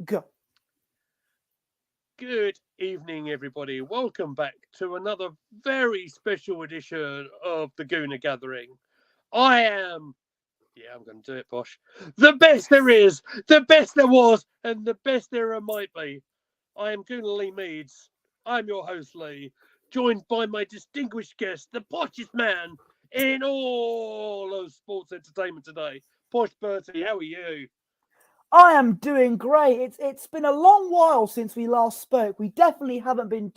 Go. Good evening, everybody. Welcome back to another very special edition of the Gooner Gathering. I'm going to do it, Posh. The best there is, the best there was, and the best there might be. I am Gooner Lee Meads. I'm your host, Lee, joined by my distinguished guest, the poshest man in all of sports entertainment today. Posh Bertie, how are you? I am doing great. It's been a long while since we last spoke. We definitely haven't been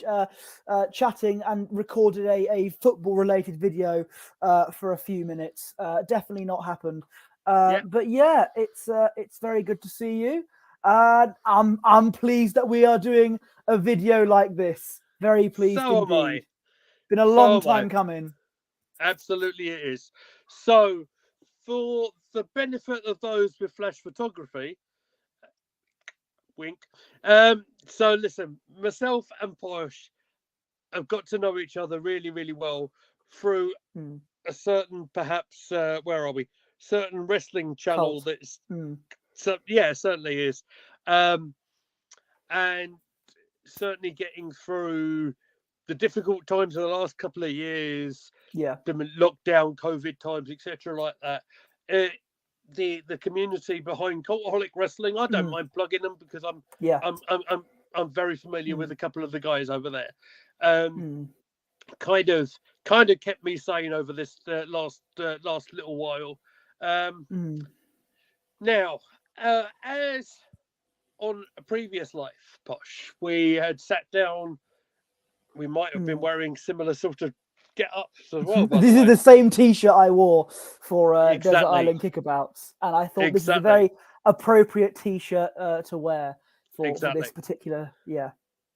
chatting and recorded a football related video for a few minutes. Definitely not happened. But yeah, it's very good to see you. I'm pleased that we are doing a video like this. Very pleased So am indeed. I. Been a long time coming. Absolutely, it is. So, for the benefit of those with flash photography, wink. So listen, myself and Posh have got to know each other really, really well through a certain, perhaps, where are we? Certain wrestling channel Cult. that's, yeah, certainly is, and certainly getting through the difficult times of the last couple of years, the lockdown, COVID times, etc., like that. The community behind Cultaholic Wrestling, I don't mind plugging them because I'm very familiar with a couple of the guys over there. Kind of kept me sane over this last little while. Now, as on a previous life, Posh, we had sat down. We might have been wearing similar sort of get-ups as well. This is the same T-shirt I wore for Desert Exactly. Island Kickabouts, and I thought this is a very appropriate T-shirt to wear for this particular.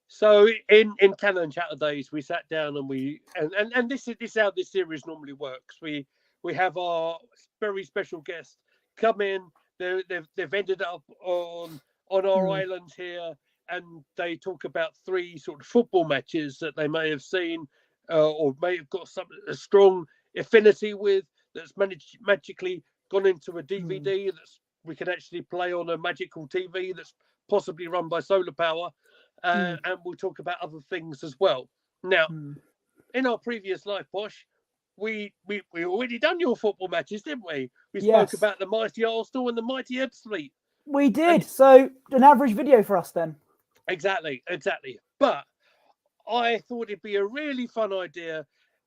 So in Canon Chatter Days, we sat down and this is how this series normally works. We have our very special guest come in. They've ended up on our island here, and they talk about three sort of football matches that they may have seen or may have got a strong affinity with, that's magically gone into a DVD that's we can actually play on a magical TV that's possibly run by solar power. And we'll talk about other things as well. Now, in our previous life, Posh, we already done your football matches, didn't we? We spoke about the mighty Arsenal and the mighty Ebbsfleet. We did. So an average video for us then. Exactly. But I thought it'd be a really fun idea,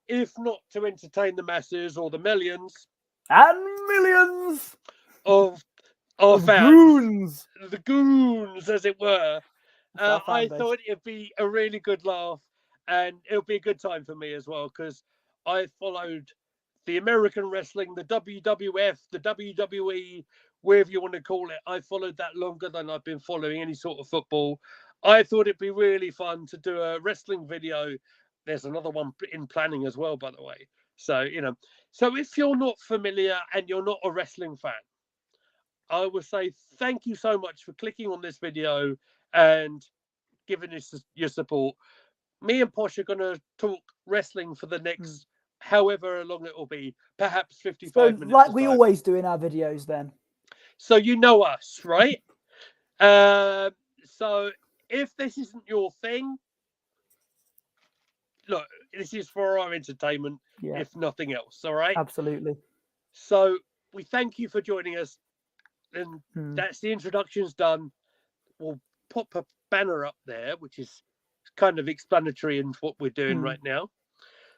if not to entertain the masses or the millions and millions of our fans, the goons, as it were. I thought it'd be a really good laugh, and it'll be a good time for me as well, because I followed the American wrestling, the WWF, the WWE, wherever you want to call it. I followed that longer than I've been following any sort of football. I thought it'd be really fun to do a wrestling video. There's another one in planning as well, by the way. So, so if you're not familiar and you're not a wrestling fan, I would say thank you so much for clicking on this video and giving us your support. Me and Posh are going to talk wrestling for the next however long it will be, perhaps 55 minutes. Like we always do in our videos then. So you know us, right? So if this isn't your thing, look, this is for our entertainment, if nothing else, all right? Absolutely. So we thank you for joining us. And that's the introductions done. We'll pop a banner up there, which is kind of explanatory in what we're doing right now.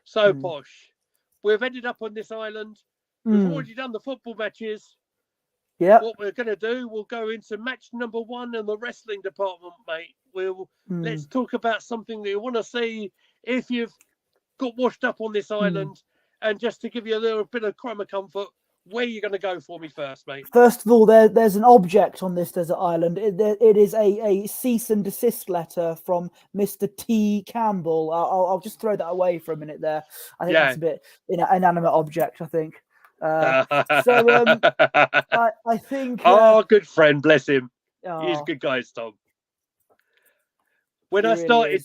So, Posh, we've ended up on this island. We've already done the football matches. Yeah. What we're going to do, we'll go into match number 1 in the wrestling department, mate. Let's talk about something that you want to see if you've got washed up on this island. And just to give you a little bit of crumb of comfort, where are you going to go for me first, mate? First of all, there's an object on this desert island. It is a cease and desist letter from Mr. T. Campbell. I'll just throw that away for a minute there. I think that's a bit inanimate object, I think. I think... good friend, bless him. He's a good guy, Tom. When I started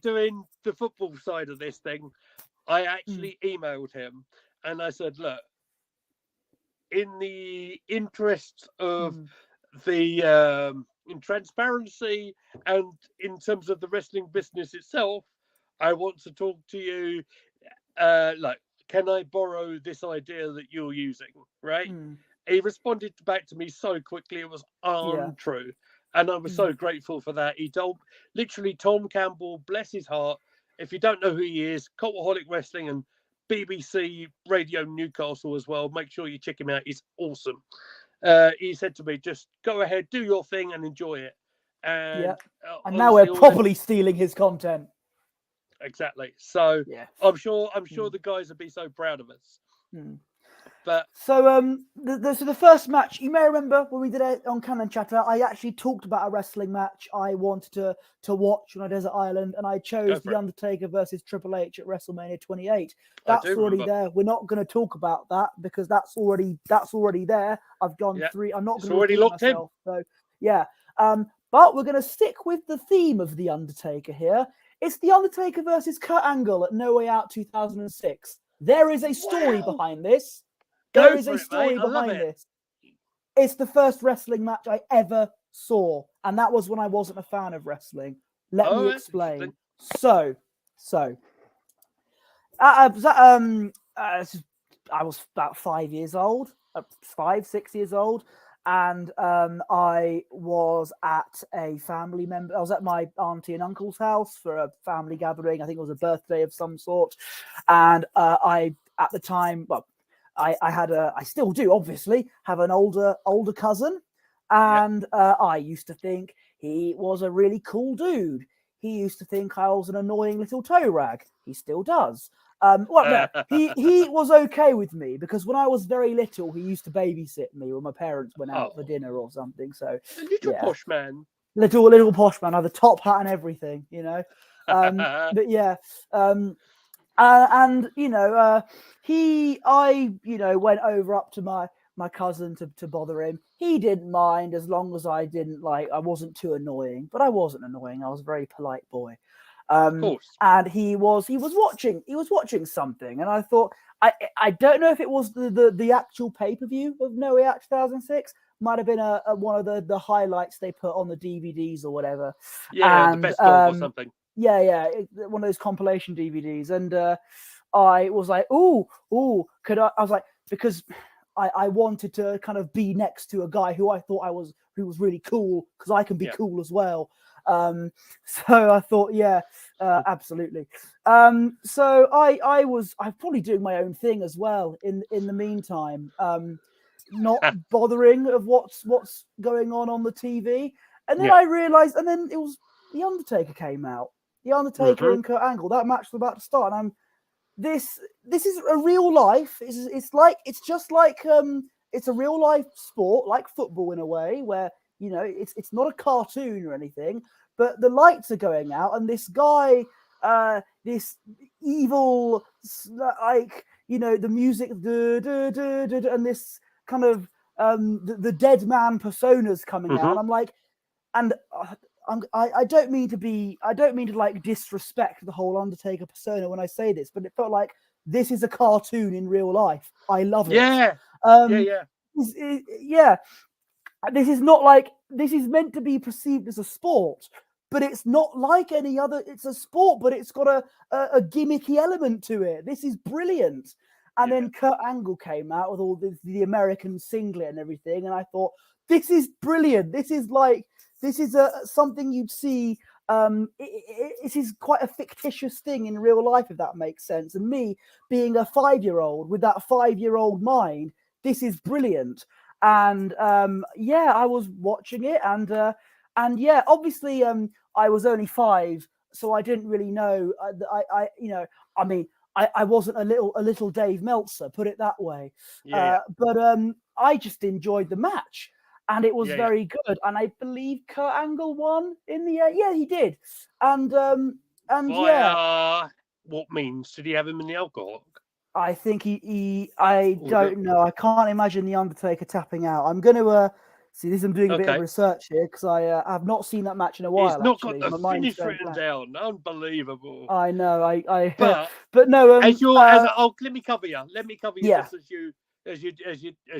doing the football side of this thing, I actually emailed him. And I said, look, in the interest of in transparency and in terms of the wrestling business itself, I want to talk to you. Like, can I borrow this idea that you're using? Right? He responded back to me so quickly; it was untrue, and I was so grateful for that. He told literally Tom Campbell, bless his heart. If you don't know who he is, Cultaholic Wrestling and BBC Radio Newcastle as well. Make sure you check him out. He's awesome. He said to me, just go ahead, do your thing and enjoy it. And, and now we're properly stealing his content. Exactly. So I'm sure the guys would be so proud of us. But so the first match, you may remember when we did it on Canon Chatter, I actually talked about a wrestling match I wanted to watch on a desert island, and I chose The Undertaker versus Triple H at WrestleMania 28. That's already there. We're not going to talk about that because that's already there. I've gone through. I'm not going to repeat myself. So but we're going to stick with the theme of The Undertaker here. It's The Undertaker versus Kurt Angle at No Way Out 2006. There is a story behind this. There is a story behind this. It's the first wrestling match I ever saw, and that was when I wasn't a fan of wrestling. Let me explain. So, I was about 5 years old, 6 years old, and I was at a family member. I was at my auntie and uncle's house for a family gathering. I think it was a birthday of some sort, and at the time, I still do, obviously, have an older cousin, and I used to think he was a really cool dude. He used to think I was an annoying little toe rag. He still does. He was okay with me because when I was very little, he used to babysit me when my parents went out for dinner or something. So little posh man, little posh man, I had a top hat and everything, you know. But yeah. And I went over up to my cousin to bother him. He didn't mind as long as I wasn't too annoying, but I wasn't annoying. I was a very polite boy. Of course. And he was watching something, and I thought, I don't know if it was the actual pay-per-view of No Way Out 2006. Might have been one of the highlights they put on the DVDs or whatever. Yeah, the best of or something. Yeah, one of those compilation DVDs, and I was like, "Ooh, could I?" I was like, because I wanted to kind of be next to a guy who I thought who was really cool, because I can be cool as well. So I thought, absolutely. So I'm probably doing my own thing as well in the meantime, not bothering of what's going on the TV, and then I realized, and then it was The Undertaker came out. The Undertaker and Kurt Angle. That match was about to start, and this is a real life. It's just like it's a real life sport, like football in a way, where it's not a cartoon or anything, but the lights are going out, and this guy, this evil, the music, and this kind of the dead man personas coming out. And I'm like, and. I don't mean to like disrespect the whole Undertaker persona when I say this, but it felt like this is a cartoon in real life. I love it. Yeah. This is not like, this is meant to be perceived as a sport, but it's not like any other. It's a sport, but it's got a gimmicky element to it. This is brilliant. And then Kurt Angle came out with all the American singlet and everything, and I thought, this is brilliant. This is something you'd see. It is quite a fictitious thing in real life, if that makes sense. And me being a 5-year-old with that 5-year-old mind, this is brilliant. And I was watching it, and obviously, I was only 5, so I didn't really know. I wasn't a little Dave Meltzer, put it that way. But I just enjoyed the match. And it was very good, and I believe Kurt Angle won in the he did, and what means did he have him in the alcohol? I think I don't know. I can't imagine the Undertaker tapping out. I'm going to see this. I'm doing a bit of research here because I have not seen that match in a while. He's not got the finish written down. Unbelievable. I know. But no. Let me cover you. Just as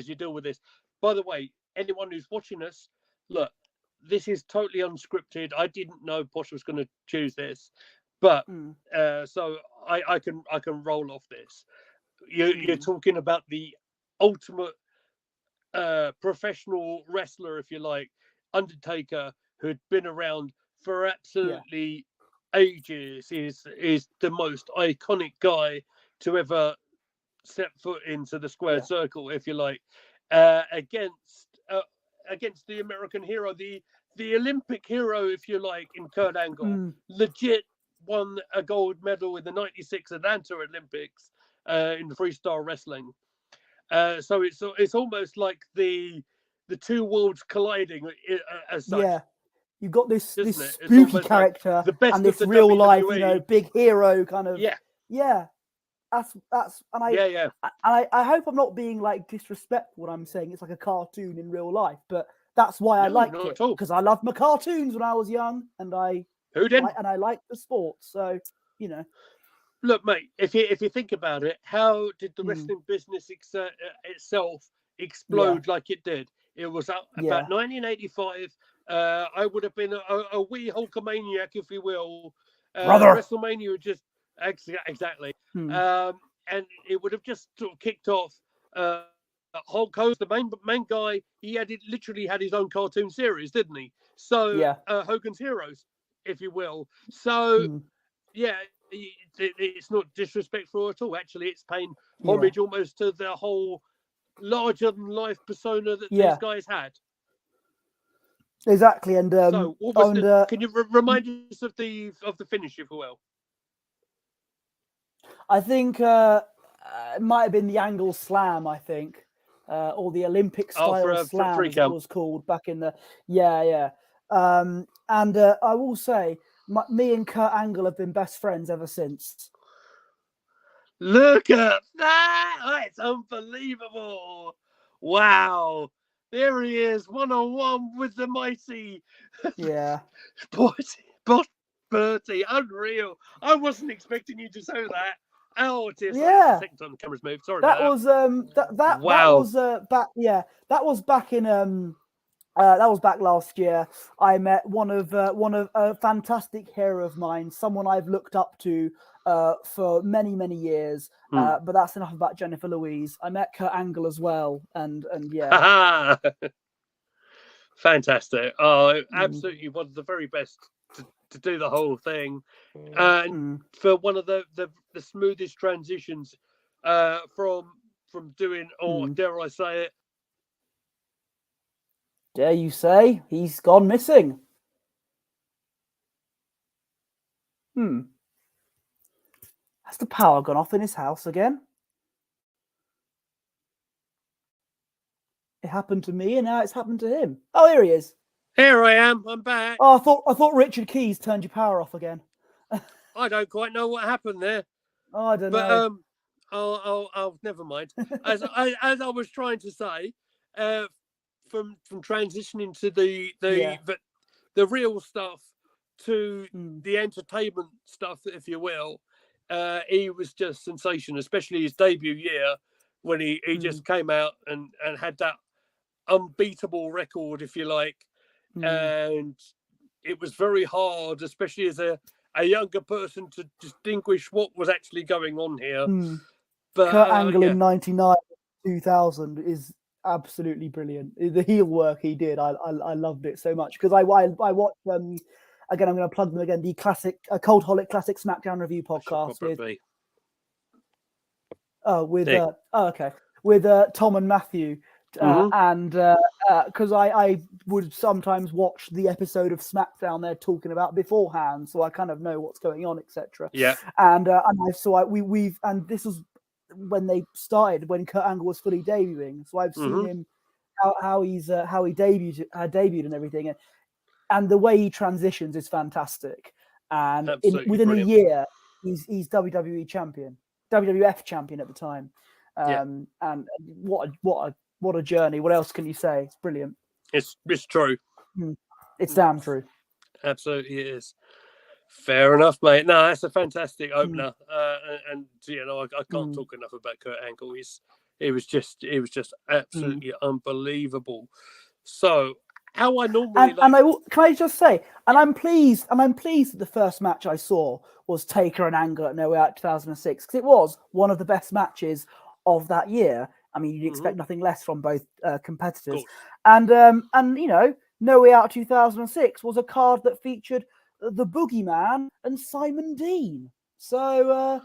you deal with this. By the way, anyone who's watching us, look, this is totally unscripted. I didn't know Posh was going to choose this, but so I can roll off this. You're talking about the ultimate professional wrestler, if you like, Undertaker, who'd been around for absolutely ages. Is the most iconic guy to ever set foot into the square circle, if you like, against the American hero, the Olympic hero, if you like, in Kurt Angle. Legit won a gold medal in the '96 Atlanta Olympics in freestyle wrestling. So it's almost like the two worlds colliding as such. Yeah, you've got this It's spooky character like the best and this of the real WWE. life, you know, big hero kind of. Yeah. That's and I hope I'm not being like disrespectful when I'm saying it's like a cartoon in real life, but that's why I liked it, because I loved my cartoons when I was young, and I liked the sport. So, you know. Look, mate, if you think about it, how did the wrestling business itself explode like it did? It was about 1985. I would have been a wee Hulkamaniac, if you will. WrestleMania just exactly, and it would have just sort of kicked off. Hulk Hogan's the main guy. He literally had his own cartoon series, didn't he? So Hogan's Heroes, if you will. So it's not disrespectful at all. Actually, it's paying homage almost to the whole larger than life persona that these guys had. Exactly, and so what was can you remind us of the finish, if you will? I think it might have been the Angle Slam. I think, or the Olympic style slam, as it was called back in the and I will say, me and Kurt Angle have been best friends ever since. Look at that! Oh, it's unbelievable! Wow! There he is, one-on-one with the mighty. Bertie, unreal. I wasn't expecting you to say that. Oh, it is. Second time the camera's moved. Sorry about that. Was that was back. Yeah, that was back in that was back last year. I met one of a fantastic hero of mine, someone I've looked up to for many years. But that's enough about Jennifer Louise. I met Kurt Angle as well, and yeah. Fantastic! Oh, absolutely one of the very best to do the whole thing, and for one of the smoothest transitions from doing, or dare I say it. Dare you say he's gone missing? Has the power gone off in his house again? It happened to me, and now it's happened to him. Oh, here he is. Here I am. I'm back. Oh, I thought Richard Keys turned your power off again. I don't quite know what happened there. Oh, I don't know. I'll never mind. As I was trying to say, from transitioning to the real stuff to the entertainment stuff, if you will, he was just sensational, especially his debut year when he just came out and had that unbeatable record, if you like. And it was very hard, especially as a younger person, to distinguish what was actually going on here. But Kurt Angle in 99, 2000 is absolutely brilliant. The heel work he did, I loved it so much, because I watched again, I'm going to plug them again, the classic Coldholic Classic SmackDown review podcast with Tom and Matthew. And because I would sometimes watch the episode of SmackDown they're talking about beforehand, so I kind of know what's going on, etc. And this was when they started, when Kurt Angle was fully debuting, so I've seen him how he debuted and everything, and the way he transitions is fantastic. And within a year, he's WWF champion at the time. And what a journey. What else can you say? It's brilliant. It's true. It's damn true. Absolutely it is. Fair enough, mate. No, that's a fantastic opener. And you know, I can't talk enough about Kurt Angle. It was just absolutely unbelievable. So how I normally can I just say, and I'm pleased that the first match I saw was Taker and Angle at No Way Out 2006, because it was one of the best matches of that year. I mean, you'd expect nothing less from both competitors, and No Way Out 2006 was a card that featured the Boogeyman and Simon Dean. So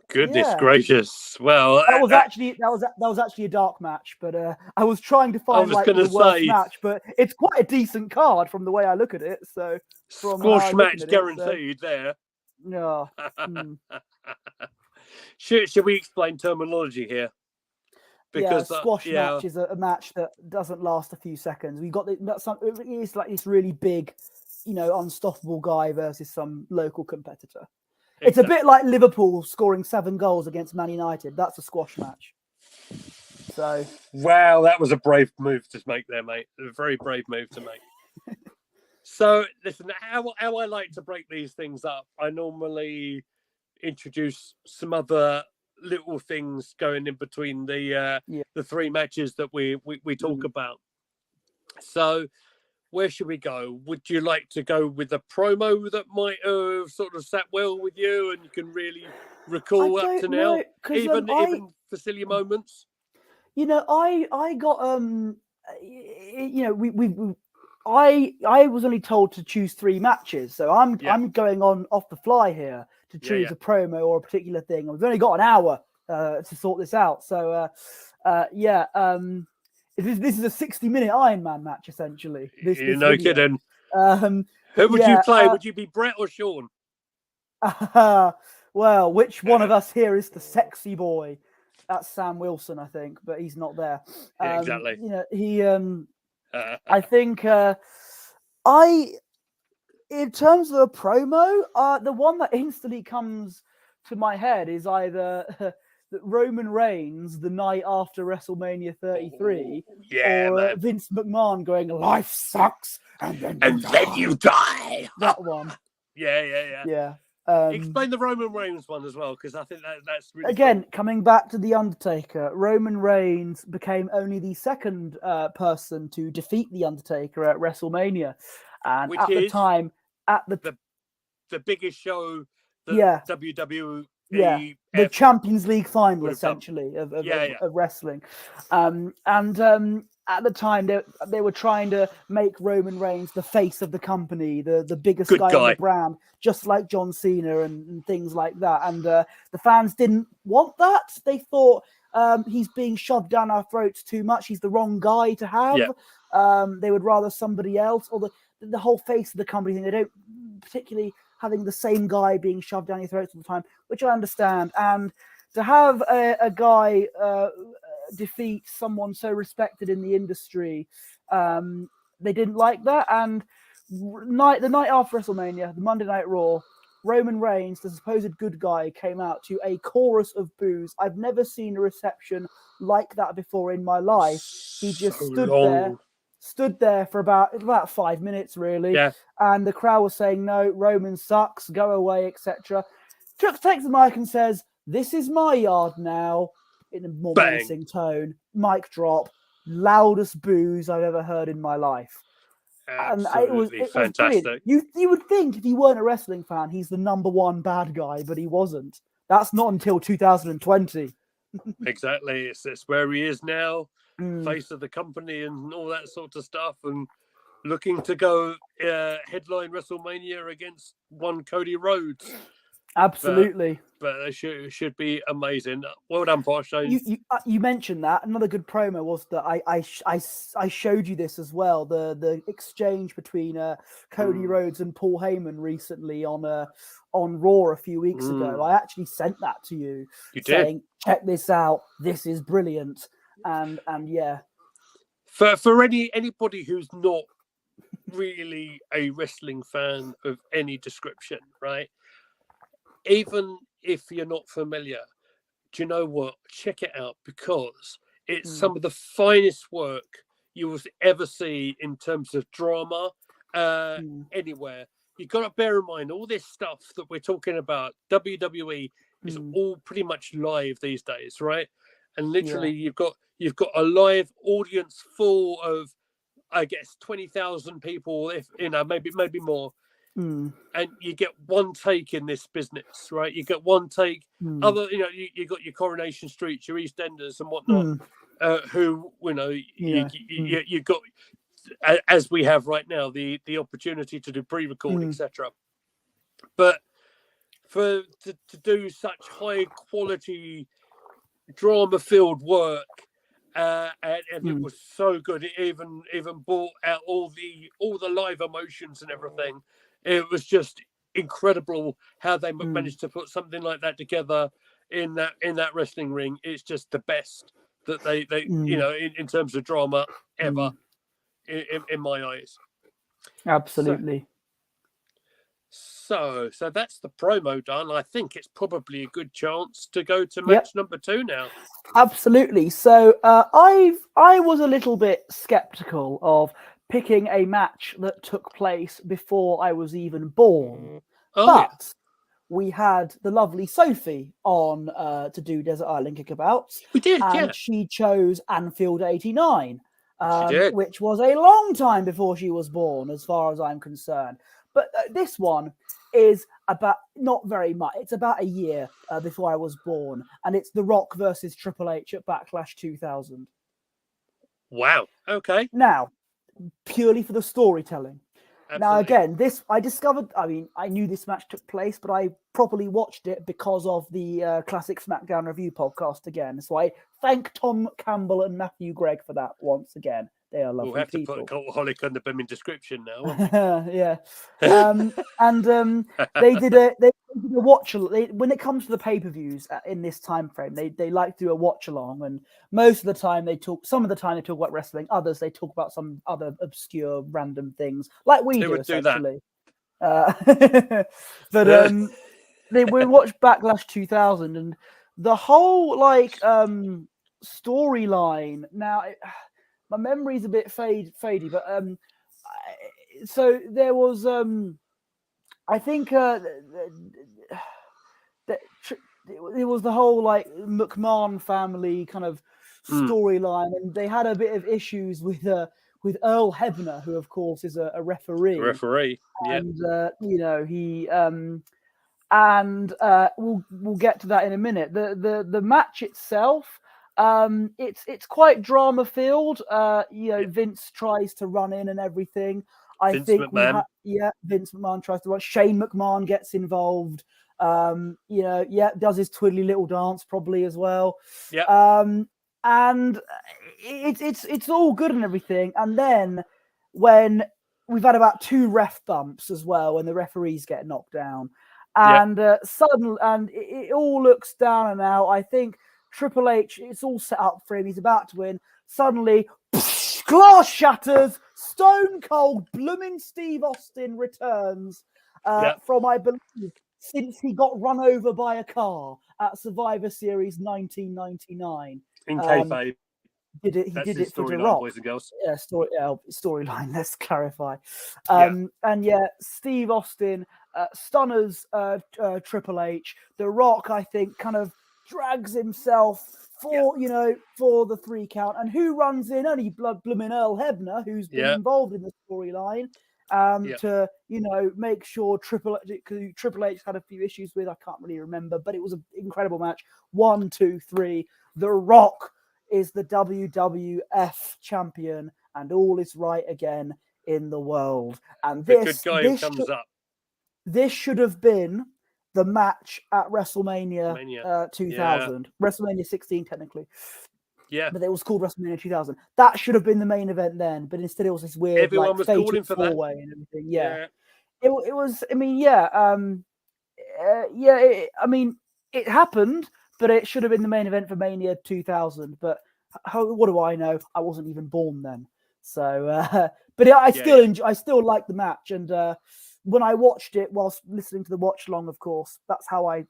goodness gracious, well, that was actually a dark match, but I was trying to find the worst match, but it's quite a decent card from the way I look at it. So squash match guaranteed there. Yeah. Should we explain terminology here? Because squash match is a match that doesn't last a few seconds. We got it's like this really big, unstoppable guy versus some local competitor. Exactly. It's a bit like Liverpool scoring 7 goals against Man United. That's a squash match. So wow, that was a brave move to make there, mate. A very brave move to make. So listen, how I like to break these things up, I normally introduce some other little things going in between the 3 matches that we talk about. So where should we go? Would you like to go with a promo that might have sort of sat well with you and you can really recall up to now, even for silly moments? I got I was only told to choose 3 matches, so I'm going on off the fly here to choose a promo or a particular thing. We've only got an hour to sort this out, so this is a 60-minute Iron Man match essentially. You're no kidding. Who would you play? Would you be Brett or Sean? Well, which one of us here is the sexy boy? That's Sam Wilson, I think, but he's not there. Exactly. He. I think in terms of a promo, the one that instantly comes to my head is either Roman Reigns the night after WrestleMania 33, or Vince McMahon going, "Life sucks, and then you die." That one. Yeah. Explain the Roman Reigns one as well, because I think that's really again fun. Coming back to The Undertaker, Roman Reigns became only the second person to defeat The Undertaker at WrestleMania, and at the time, the biggest show that WWE the Champions League final essentially of wrestling, at the time they were trying to make Roman Reigns the face of the company, the biggest guy on the brand, just like John Cena and things like that. And the fans didn't want that. They thought he's being shoved down our throats too much. He's the wrong guy to have. They would rather somebody else, or the whole face of the company thing. They don't particularly having the same guy being shoved down your throats all the time, which I understand. And to have a guy defeat someone so respected in the industry, they didn't like that. And the night after WrestleMania, the Monday Night Raw, Roman Reigns, the supposed good guy, came out to a chorus of boos. I've never seen a reception like that before in my life. He just stood there for about 5 minutes, really. Yeah. And the crowd was saying, "No, Roman sucks, go away," etc. Takes the mic and says, "This is my yard now," in a more menacing tone. Mic drop. Loudest boos I've ever heard in my life. Absolutely and it fantastic. Was you would think if you weren't a wrestling fan, he's the number one bad guy, but he wasn't. That's not until 2020. Exactly. It's where he is now, face of the company and all that sort of stuff, and looking to go headline WrestleMania against one Cody Rhodes. Absolutely. But it should be amazing. Well done, Posh. You mentioned that. Another good promo was that I showed you this as well. The exchange between Cody Rhodes and Paul Heyman recently on Raw a few weeks ago. I actually sent that to you. Saying, "Check this out. This is brilliant." And yeah. For anybody who's not really a wrestling fan of any description, right? Even if you're not familiar, do you know what? Check it out, because it's some of the finest work you will ever see in terms of drama anywhere. You've got to bear in mind all this stuff that we're talking about. WWE is all pretty much live these days, right? And literally, you've got a live audience full of I guess 20,000 people, if maybe more. Mm. And you get one take in this business, right? You get one take. Other, you got your Coronation Street, your EastEnders, and whatnot, who you got, as we have right now, the opportunity to do pre-record, etc. But to do such high quality drama filled work, and it was so good. It even brought out all the live emotions and everything. It was just incredible how they managed to put something like that together in that wrestling ring. It's just the best that they in terms of drama ever in my eyes. Absolutely. So that's the promo done. I think it's probably a good chance to go to match number 2 now. Absolutely. So I was a little bit skeptical of picking a match that took place before I was even born. But we had the lovely Sophie on to do Desert Island Kickabouts. We did, and she chose Anfield 89, which was a long time before she was born, as far as I'm concerned. But this one is about not very much. It's about a year before I was born, and it's The Rock versus Triple H at Backlash 2000. Wow. Okay. Now, purely for the storytelling. Absolutely. Now, again, this I discovered. I mean, I knew this match took place, but I properly watched it because of the Classic SmackDown Review podcast again. So I thank Tom Campbell and Matthew Gregg for that once again. They are lovely people. We'll have to put Cultaholic on the booming description now. Yeah. They did a watch when it comes to the pay-per-views in this time frame. They like to do a watch along, and most of the time they talk. Some of the time they talk about wrestling. Others they talk about some other obscure random things, like we do essentially. But they would watch Backlash 2000, and the whole storyline. Now, my memory's a bit fadey, but so there was I think it was the whole McMahon family kind of storyline, and they had a bit of issues with Earl Hebner, who of course is a referee. And he and we'll get to that in a minute. The match itself, it's quite drama filled. Vince tries to run in and everything. Vince McMahon tries to run. Shane McMahon gets involved. Does his twiddly little dance probably as well. And it's all good and everything. And then when we've had about 2 ref bumps as well, when the referees get knocked down, and suddenly, and it all looks down and out. I think Triple H, it's all set up for him. He's about to win. Suddenly, glass shatters. Stone Cold blooming Steve Austin returns from, I believe, since he got run over by a car at Survivor Series 1999. In kayfabe. He did it for The Rock. Boys and girls. Yeah, storyline. Let's clarify. Steve Austin stunners Triple H. The Rock, I think, kind of drags himself for the 3 count. And who runs in? Only blooming Earl Hebner, who's been involved in the storyline. To make sure Triple H had a few issues with. I can't really remember, but it was an incredible match. 1, 2, 3. The Rock is the WWF champion, and all is right again in the world. And this should have been the match at WrestleMania 2000, WrestleMania 16 technically. Yeah, but it was called WrestleMania 2000. That should have been the main event then, but instead it was this weird everyone was calling for that and everything. It was. I mean, it happened, but it should have been the main event for Mania 2000. But what do I know? I wasn't even born then. So, but I still like the match, and when I watched it whilst listening to the watch along, of course, that's how I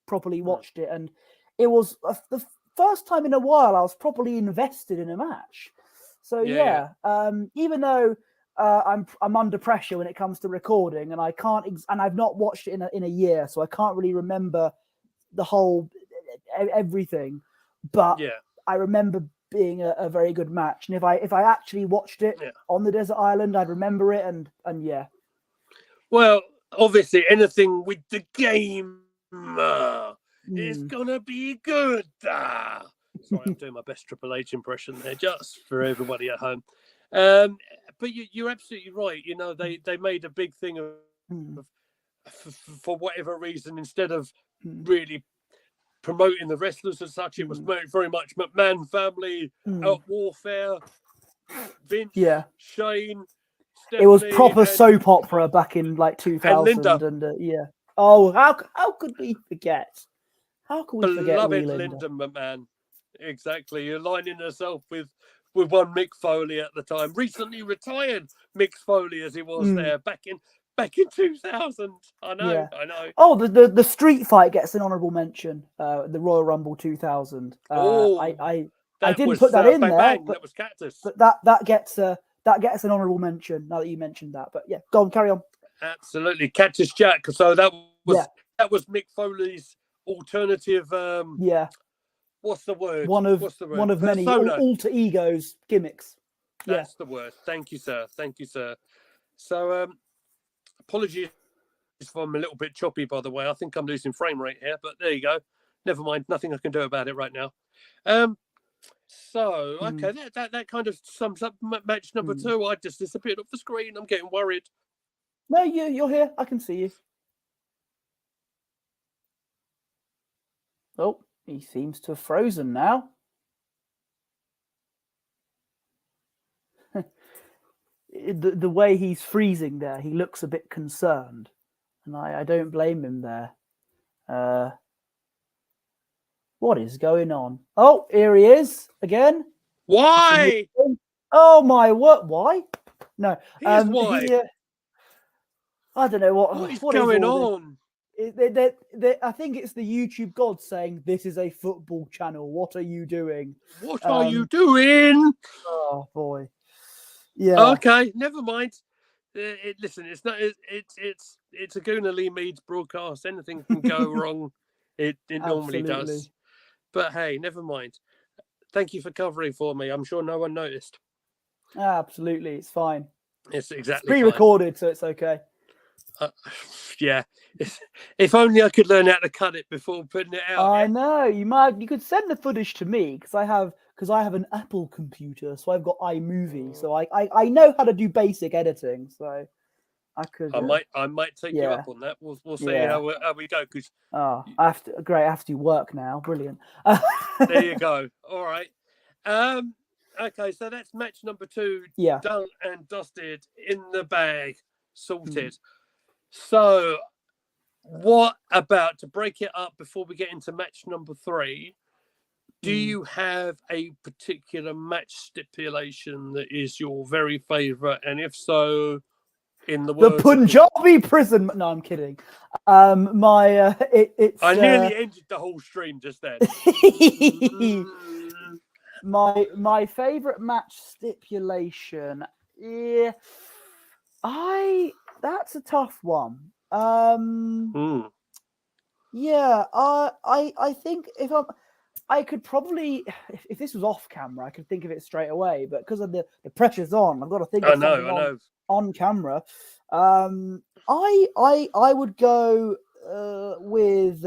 properly watched it, and it was the first time in a while I was properly invested in a match. So even though I'm under pressure when it comes to recording, and I can't and I've not watched it in a year, so I can't really remember the whole everything. But I remember being a very good match. And if I actually watched it on the desert island, I'd remember it. And yeah. Well, obviously, anything with the game is gonna be good. Sorry, I'm doing my best Triple H impression there, just for everybody at home. But you're absolutely right. You know, they made a big thing of for whatever reason, instead of really promoting the wrestlers as such, it was very much McMahon family out warfare. Vince, Shane. Stephanie, it was proper soap opera back in like 2000, and yeah. Oh, how could we forget? How could we forget beloved Linda McMahon? Exactly. You're lining herself with one Mick Foley at the time, recently retired Mick Foley as he was there back in 2000. I know. Oh, the street fight gets an honourable mention. The Royal Rumble 2000. I didn't put that in bang, there, bang. but that was Cactus. But that gets an honourable mention. Now that you mentioned that, but yeah, go on, carry on. Absolutely, Cactus Jack. So that was Mick Foley's alternative. What's the word? One of many alter egos gimmicks. That's the word. Thank you, sir. So, apologies if I'm a little bit choppy, by the way. I think I'm losing frame rate here, but there you go. Never mind. Nothing I can do about it right now. So, okay, that kind of sums up match number 2. I just disappeared off the screen. I'm getting worried. No, you're here. I can see you. Oh, he seems to have frozen now. The way he's freezing there, he looks a bit concerned. And I don't blame him there. What is going on? Oh, here he is again. Why? Oh my word! Why? No. Why? I don't know what is going on. I think it's the YouTube gods saying, "This is a football channel. What are you doing? What are you doing?" Oh boy. Yeah. Okay, never mind. Listen, it's not. It's a Gooner Lee Meads broadcast. Anything can go wrong. It normally does. But hey, never mind. Thank you for covering for me. I'm sure no one noticed. Absolutely, it's fine. It's exactly it's pre-recorded, so it's okay. Yeah. If only I could learn how to cut it before putting it out. I know you could send the footage to me because I have an Apple computer, so I've got iMovie, so I know how to do basic editing. So I could. I might take you up on that. We'll see how we go. Cause I have to do work now. Brilliant. There you go. All right. Okay, so that's match number 2. Done and dusted, in the bag, sorted. So, what about, to break it up before we get into match number 3? Do you have a particular match stipulation that is your very favourite? And if so, in the Punjabi prison. No, I'm kidding. It's. I nearly ended the whole stream just then. My favourite match stipulation. Yeah, that's a tough one. Yeah, I think I could probably, if this was off camera, I could think of it straight away. But because of the pressure's on, I've got to think of something on camera. I would go with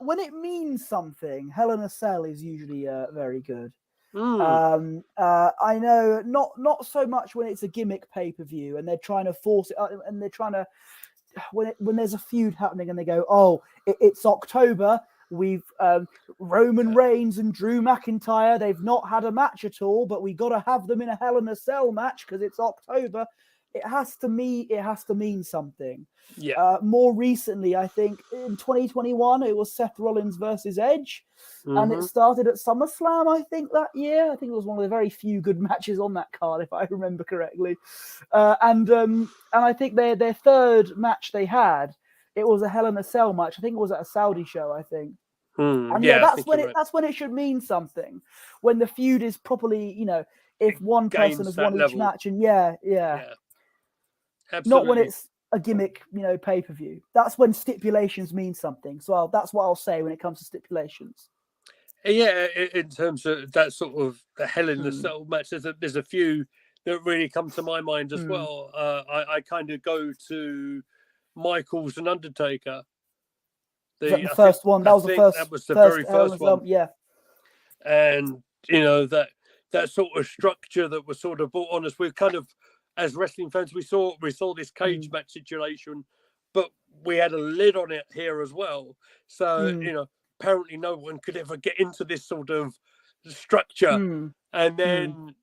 when it means something, Hell in a Cell is usually very good. I know not so much when it's a gimmick pay-per-view and they're trying to force it and they're trying to when there's a feud happening and they go, oh, it's October, we've Roman Reigns and Drew McIntyre, they've not had a match at all, but we got to have them in a Hell in a Cell match because it's October. It has to mean something. More recently, I think in 2021, it was Seth Rollins versus Edge, and it started at SummerSlam. I think that year. I think it was one of the very few good matches on that card, if I remember correctly. And I think their third match they had, it was a Hell in a Cell match. I think it was at a Saudi show. I think. And that's when it should mean something. When the feud is properly, if one person has won each match, and yeah. Absolutely. a gimmick, pay-per-view. That's when stipulations mean something. So that's what I'll say when it comes to stipulations. Yeah, in terms of that sort of the Hell in the Cell match, there's a few that really come to my mind as well. I kind of go to Michaels and Undertaker. The first one. That was the first. That was the very first one. Yeah. And that sort of structure that was sort of brought on us. We're kind of, as wrestling fans, we saw this cage match situation, but we had a lid on it here as well. So apparently no one could ever get into this sort of structure. And then,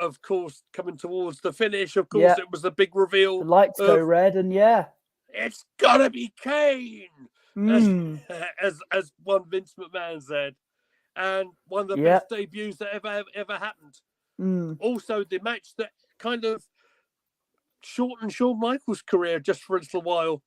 of course, coming towards the finish, of course, it was the big reveal. The lights go red, and it's gotta be Kane, as one Vince McMahon said, and one of the best debuts that ever happened. Also, the match that kind of shortened Shawn Michaels' career just for a little while.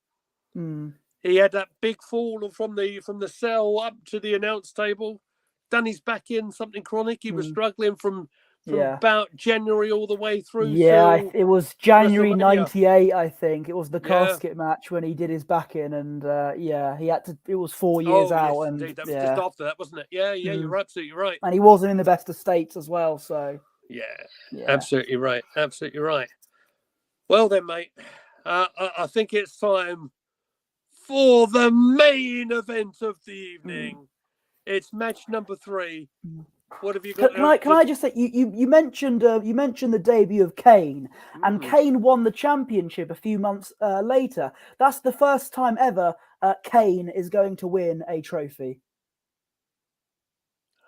He had that big fall from the cell up to the announce table, done his back in, something chronic. He was struggling from about January all the way through. Yeah, it was January '98, I think. It was the casket match when he did his back in, and he had to. It was 4 years out, yes, and indeed. That was just after that, wasn't it? Yeah, you're absolutely right. And he wasn't in the best of states as well, so absolutely right, absolutely right. Well then, mate, I think it's time for the main event of the evening. It's match number 3. What have you got? Can I just say you mentioned the debut of Kane, and Kane won the championship a few months later. That's the first time ever Kane is going to win a trophy.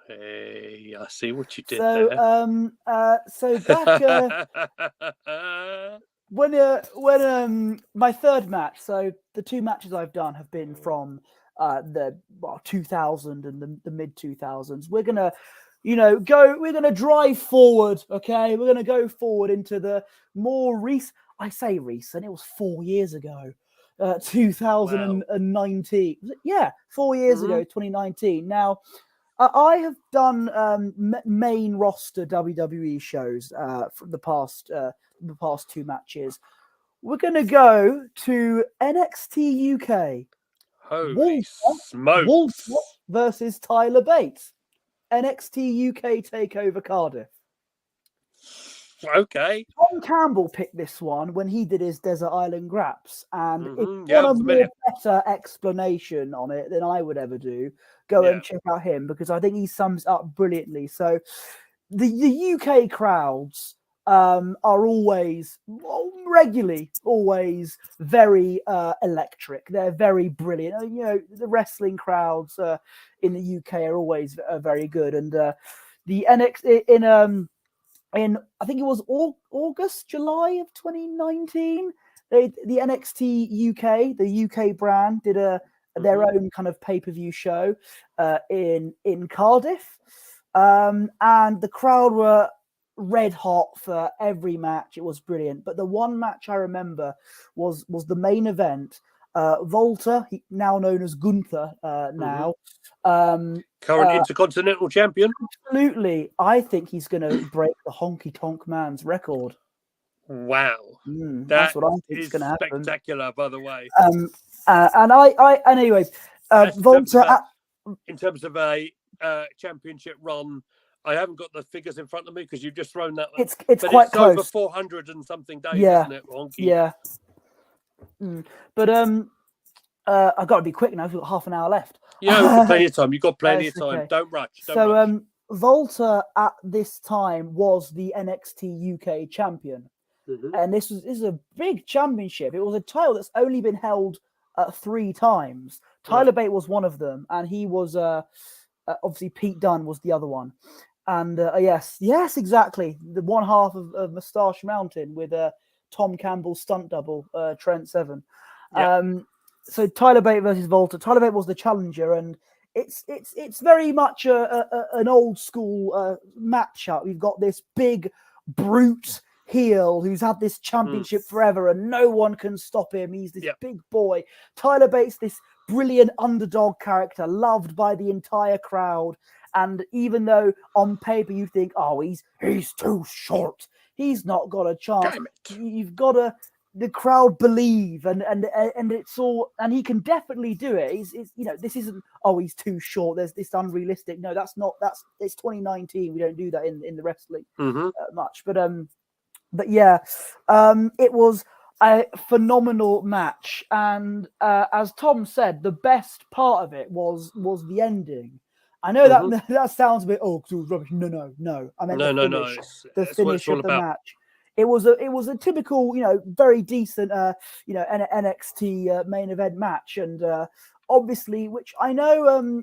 Hey, I see what you did there. So back when my third match. So the 2 matches I've done have been from the 2000 and the mid 2000s. We're gonna we're going to drive forward, okay? We're going to go forward into the more recent, I say recent, it was 4 years ago, 2019. Yeah, 4 years ago, 2019. Now, I have done main roster WWE shows for the past 2 matches. We're going to go to NXT UK. Holy smokes. Walter versus Tyler Bates. NXT UK Takeover Cardiff. Okay. Tom Campbell picked this one when he did his Desert Island Graps, and if you want a better explanation on it than I would ever do, go and check out him, because I think he sums up brilliantly. So the UK crowds are always regularly very electric. They're very brilliant. The wrestling crowds in the UK are always very good, and the NXT in I think it was July of 2019, the NXT UK, the UK brand, did their own kind of pay-per-view show in Cardiff, and the crowd were red hot for every match. It was brilliant. But the one match I remember was the main event. Volta, now known as Gunther, now current Intercontinental Champion. Absolutely, I think he's going to break the Honky Tonk Man's record. Wow, that's what I think is going to happen. Spectacular, by the way. And anyways, Volta. In terms of a championship run, I haven't got the figures in front of me because you've just thrown that. It's quite close. Over 400 and something days, isn't it, Honky? Yeah. But I've got to be quick now. We've got half an hour left. Yeah, we've got plenty of time. You've got plenty of time. Okay. Don't rush. Volta at this time was the NXT UK champion, and this is a big championship. It was a title that's only been held 3 times. Tyler Bate was one of them, and he was obviously Pete Dunne was the other one. And yes, exactly. The one half of Moustache Mountain with Tom Campbell's stunt double, Trent Seven. So Tyler Bate versus Volta. Tyler Bate was the challenger, and it's very much an old school matchup. We've got this big brute heel who's had this championship forever, and no one can stop him. He's this big boy. Tyler Bates, this brilliant underdog character, loved by the entire crowd. And even though on paper you think, oh, he's too short, he's not got a chance. You've got to the crowd believe, and it's all, and he can definitely do it. He's this isn't, oh, he's too short, there's this unrealistic. No, it's 2019. We don't do that in the wrestling much. But yeah, it was a phenomenal match, and as Tom said, the best part of it was the ending. I know that sounds a bit, oh, because it was rubbish. No. I meant the finish of the match. It was a typical, very decent, NXT main event match, and obviously, which I know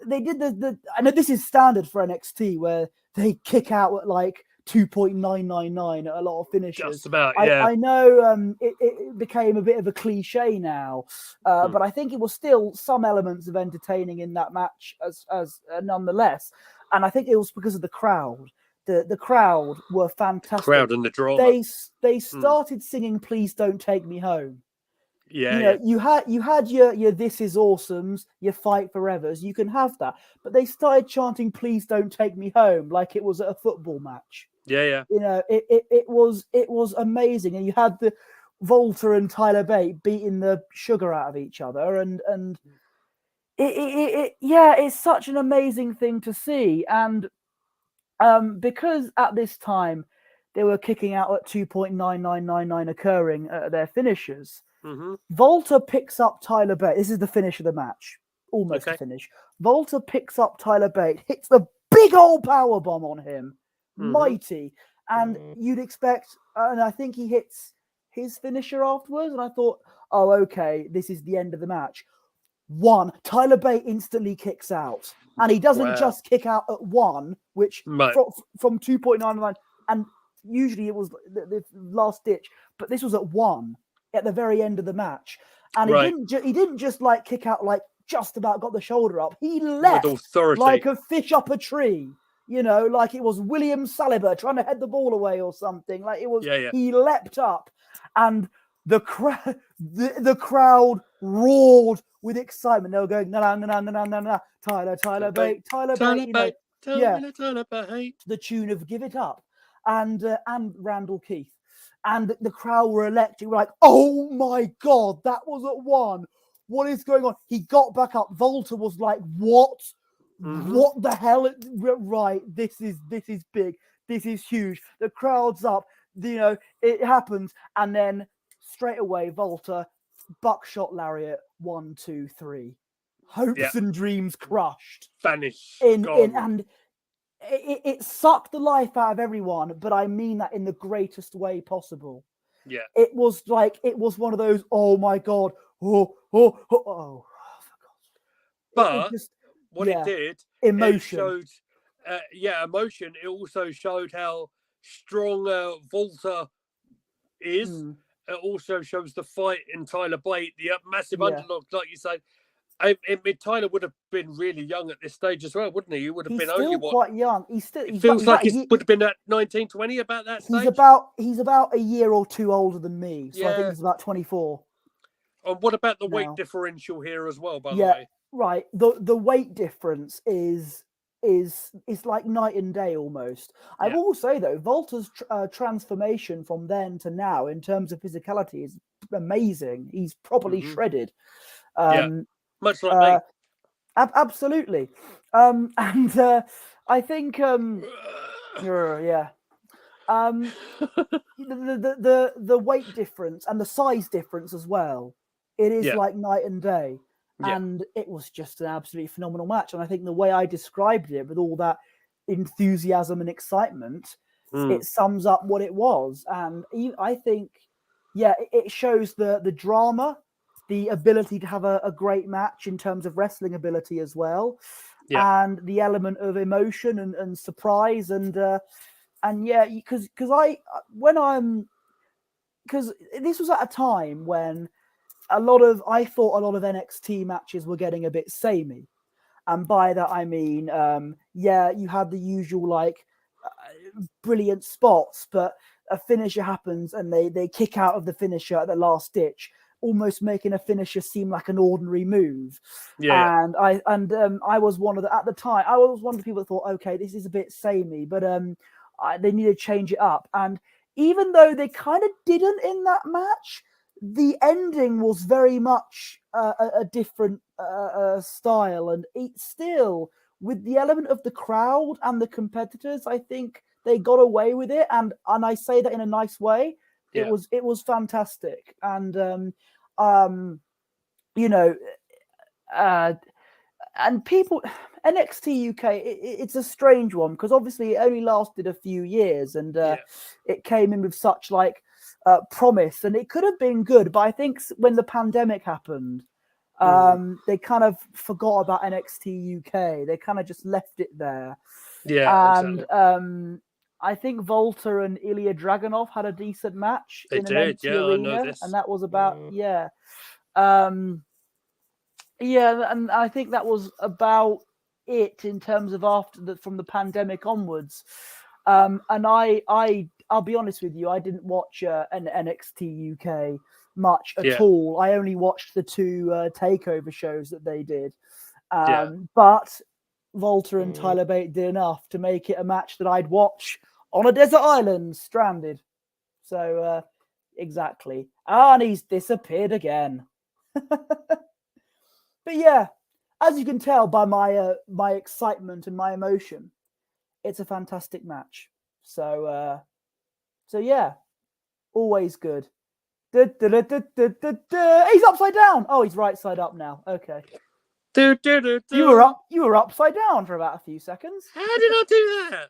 they did I know this is standard for NXT, where they kick out at like 2.999 at a lot of finishes. Just about, yeah. I know it became a bit of a cliche now, but I think it was still some elements of entertaining in that match as nonetheless, and I think it was because of the crowd. The crowd were fantastic. Crowd and the drama. They started singing "Please Don't Take Me Home." Yeah, you had your "This Is Awesomes," your "Fight Forevers." You can have that, but they started chanting "Please Don't Take Me Home" like it was at a football match. Yeah. It was amazing, and you had the Volta and Tyler Bate beating the sugar out of each other, and it's such an amazing thing to see, and because at this time they were kicking out at 2.9999 occurring at their finishes. Volta picks up Tyler Bate. This is the finish of the match, almost the finish. Volta picks up Tyler Bate, hits the big old power bomb on him, mighty, and you'd expect, and I think he hits his finisher afterwards, and I thought, oh, okay, this is the end of the match. Tyler Bate instantly kicks out, and he doesn't just kick out at 1, which from 2.99, and usually it was the last ditch, but this was at 1 at the very end of the match, and he didn't just like kick out, like just about got the shoulder up. He leapt like a fish up a tree, like it was William Saliba trying to head the ball away or something. Like it was, he leapt up, and the crowd roared with excitement. They were going, no, Tyler Bate, Tyler Bate, to the tune of "Give It Up," and Randall Keith, and the crowd were electric. We're like, oh my God, that was at 1. What is going on? He got back up. Volta was like, what? What the hell? Right, this is big. This is huge. The crowd's up. It happens, and then straight away, Volta, buckshot lariat, 1, 2, 3. Hopes and dreams crushed. Vanished. And it sucked the life out of everyone, but I mean that in the greatest way possible. Yeah. It was one of those, oh my God, oh for God. But it did, emotion. It showed, emotion. It also showed how strong Volta is. It also shows the fight in Tyler Bate, the massive underdog, like you say. Tyler would have been really young at this stage as well, wouldn't he? He would have been only quite young. It feels like he would have been at 19, 20 about that stage. He's about a year or two older than me, so I think he's about 24. And what about the weight differential here as well? By the way, right. The weight difference is like night and day almost. I will say though, Volta's transformation from then to now in terms of physicality is amazing. He's properly shredded. Much like me. Absolutely. And I think the weight difference and the size difference as well. It is like night and day. And it was just an absolutely phenomenal match. And I think the way I described it with all that enthusiasm and excitement, it sums up what it was. And I think, it shows the drama, the ability to have a great match in terms of wrestling ability as well, and the element of emotion and surprise because this was at a time when I thought a lot of NXT matches were getting a bit samey, and by that I mean you had the usual brilliant spots, but a finisher happens and they kick out of the finisher at the last ditch, almost making a finisher seem like an ordinary move. And I was one of the, at the time, I was one of the people that thought, okay, this is a bit samey, but they need to change it up. And even though they kind of didn't in that match, the ending was very much a different style, and it still, with the element of the crowd and the competitors, I think they got away with it, and I say that in a nice way. Yeah. It was fantastic, and you know, and people, NXT UK, it's a strange one because obviously it only lasted a few years, and it came in with such like promise, and it could have been good, but I think when the pandemic happened, they kind of forgot about NXT UK. They kind of just left it there. Yeah, and exactly. I think Volta and Ilya Dragunov had a decent match They in did, an empty yeah, I know arena, this. and that was about yeah, and I think that was about it in terms of from the pandemic onwards. And I'll be honest with you, I didn't watch an NXT UK much at all. I only watched the two takeover shows that they did. But Volta and Tyler Bate did enough to make it a match that I'd watch on a desert island, stranded. So exactly, and he's disappeared again. But yeah, as you can tell by my excitement and my emotion, it's a fantastic match. So yeah, always good. He's upside down. Oh, he's right side up now. Okay. You were upside down for about a few seconds. How did I do that?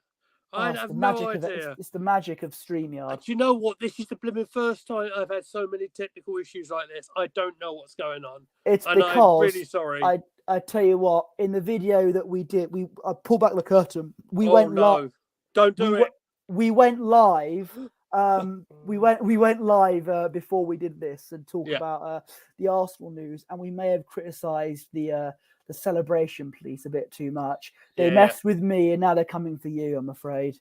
I it's have the no magic idea. It's the magic of StreamYard. Do you know what? This is the blooming first time I've had so many technical issues like this. I don't know what's going on. It's and because I'm really sorry. I tell you what, in the video that we did, I pulled back the curtain. We went live. Don't do it. We went live. We went live before we did this and talk about the Arsenal news, and we may have criticised the celebration police a bit too much. They messed with me, and now they're coming for you, I'm afraid.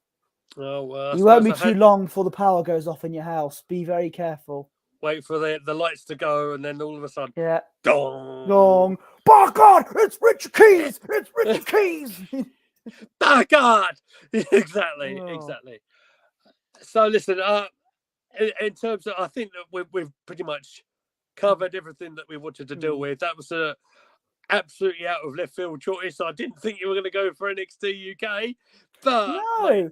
Oh, well, you won't be too long before the power goes off in your house. Be very careful. Wait for the lights to go, and then all of a sudden, gong, gong. By God, it's Richard Keys. It's Richard Keys. By God, exactly. So listen, in terms of, I think that we've pretty much covered everything that we wanted to deal with. That was a absolutely out of left field choice. I didn't think you were going to go for NXT UK, but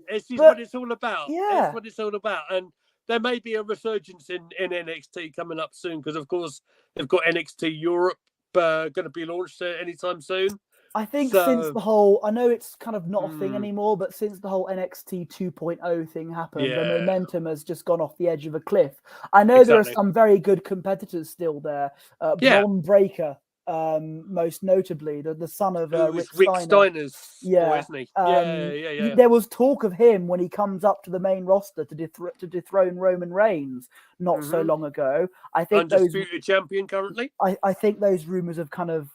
it's what it's all about. Yeah, it's what it's all about. And there may be a resurgence in NXT coming up soon because, of course, they've got NXT Europe going to be launched anytime soon. I think since the whole, I know it's kind of not a thing anymore, but since the whole NXT 2.0 thing happened, the momentum has just gone off the edge of a cliff. I know there are some very good competitors still there. Bron Breakker, most notably, the son of Rick Steiner's boy, isn't he? There was talk of him when he comes up to the main roster to dethrone Roman Reigns not so long ago. I think undisputed champion currently. I think those rumors have kind of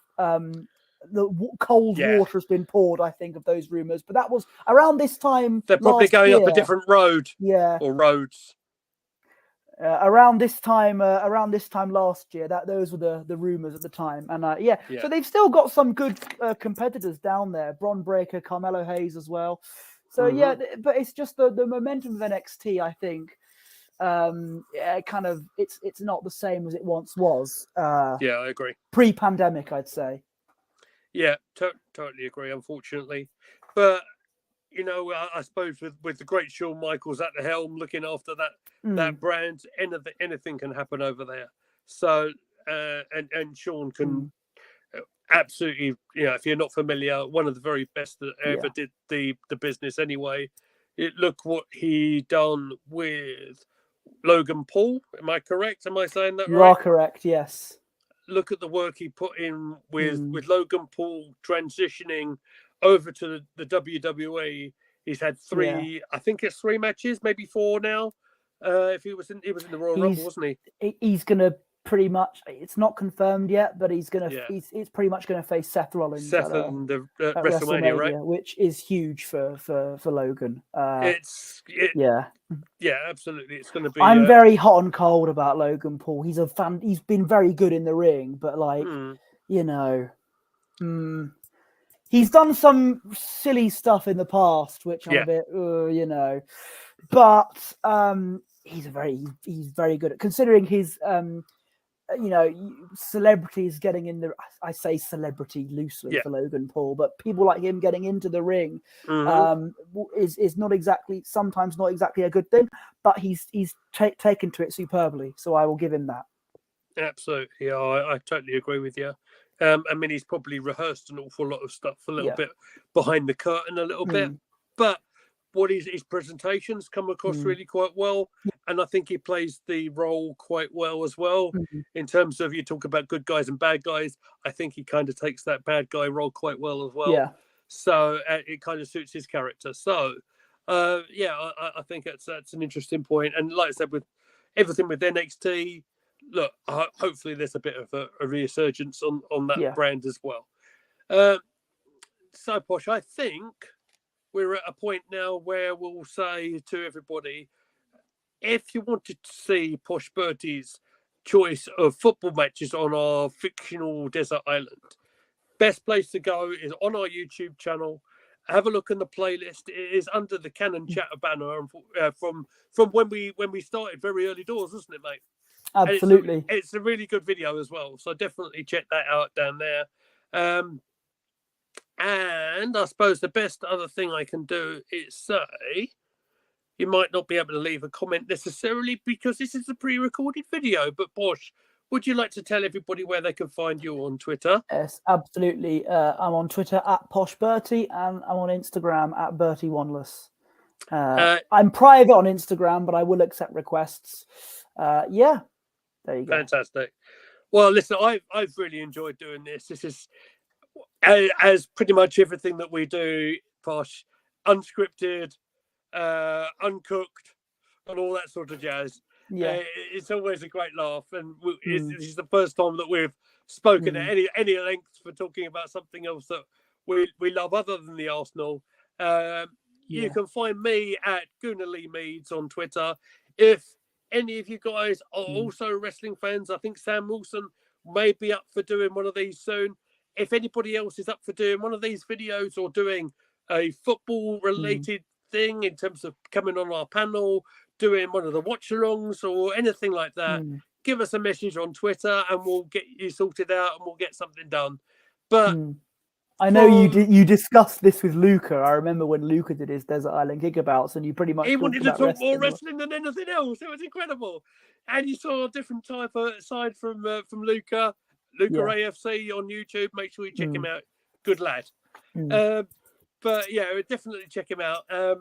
the cold water has been poured, I think, of those rumors. But that was around this time. They're probably going up a different road. Yeah. Or roads. Around this time last year, those were the rumors at the time. And so they've still got some good competitors down there. Bron Breakker, Carmelo Hayes as well. So but it's just the momentum of NXT, I think. Kind of it's not the same as it once was. I agree. Pre-pandemic, I'd say. Yeah, totally agree, unfortunately. But, you know, I suppose with the great Shawn Michaels at the helm, looking after that brand, anything can happen over there. So, and Shawn can absolutely, if you're not familiar, one of the very best that ever did the business anyway. Look what he done with Logan Paul. Am I correct? Am I saying that right? You are correct, yes. Look at the work he put in with Logan Paul transitioning over to the WWE. He's had three, I think it's 3 matches, maybe 4 now. If he was in the Royal Rumble, wasn't he? He's gonna pretty much. It's not confirmed yet, but he's gonna. He's pretty much gonna face Seth Rollins at WrestleMania, right? Which is huge for Logan. Yeah, absolutely. It's going to be. I'm very hot and cold about Logan Paul. He's a fan. He's been very good in the ring, but He's done some silly stuff in the past, which I'm a bit, but he's very good at, considering his celebrities getting in the. I say celebrity loosely for Logan Paul, but people like him getting into the ring is not exactly, sometimes not exactly a good thing. But he's taken to it superbly, so I will give him that. Absolutely, yeah, I totally agree with you. I mean, he's probably rehearsed an awful lot of stuff a little bit behind the curtain, a little bit, but what his presentations come across really quite well, and I think he plays the role quite well as well. In terms of, you talk about good guys and bad guys, I think he kind of takes that bad guy role quite well as well. Yeah. So it kind of suits his character. So I think that's an interesting point. And like I said, with everything with NXT, look, hopefully there's a bit of a resurgence on that brand as well. So, Posh, I think we're at a point now where we'll say to everybody, if you wanted to see Posh Bertie's choice of football matches on our fictional desert island, best place to go is on our YouTube channel. Have a look in the playlist. It is under the Canon Chatter banner from when we started very early doors, wasn't it, mate? Absolutely. It's a really good video as well. So definitely check that out down there. And I suppose the best other thing I can do is say, you might not be able to leave a comment necessarily because this is a pre-recorded video, but Posh, would you like to tell everybody where they can find you on Twitter? Yes, absolutely. I'm on Twitter at Posh Bertie, and I'm on Instagram at Bertie Wanless. I'm private on Instagram, but I will accept requests. There you go. Fantastic. Well, listen, I've really enjoyed doing this. This is, as pretty much everything that we do, Posh, unscripted, uncooked, and all that sort of jazz. Yeah, it's always a great laugh, and this is the first time that we've spoken at any length for talking about something else that we love other than the Arsenal. You can find me at Gunnar Lee Meads on Twitter. If any of you guys are also wrestling fans, I think Sam Wilson may be up for doing one of these soon. If anybody else is up for doing one of these videos or doing a football related thing in terms of coming on our panel, doing one of the watch-alongs or anything like that, give us a message on Twitter and we'll get you sorted out and we'll get something done. But I know you discussed this with Luca. I remember when Luca did his Desert Island Kickabouts, and you pretty much he wanted to talk wrestling more wrestling than anything else. It was incredible, and you saw a different type of side from Luca AFC on YouTube. Make sure you check him out. Good lad. But yeah, definitely check him out. I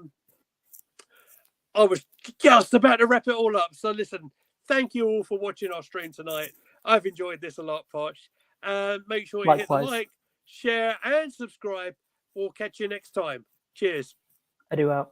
was just about to wrap it all up. So listen, thank you all for watching our stream tonight. I've enjoyed this a lot, Posh. Make sure you hit the like, share, and subscribe. We'll catch you next time. Cheers. I do out.